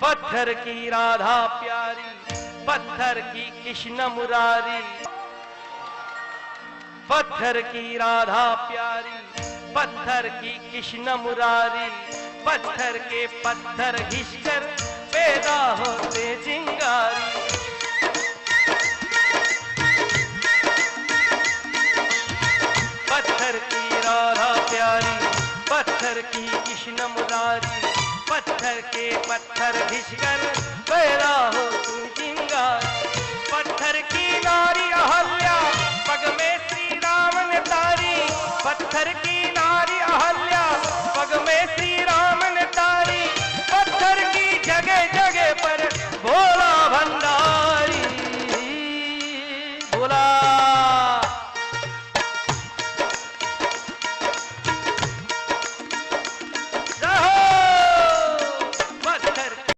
पत्थर की राधा प्यारी, पत्थर की कृष्ण मुरारी, पत्थर की राधा प्यारी, पत्थर की कृष्ण मुरारी, पत्थर के पत्थर घिसकर पैदा होते चिंगारी। पत्थर की राधा प्यारी, पत्थर की कृष्ण मुरारी, पत्थर के पत्थर घिसकर पैदा होते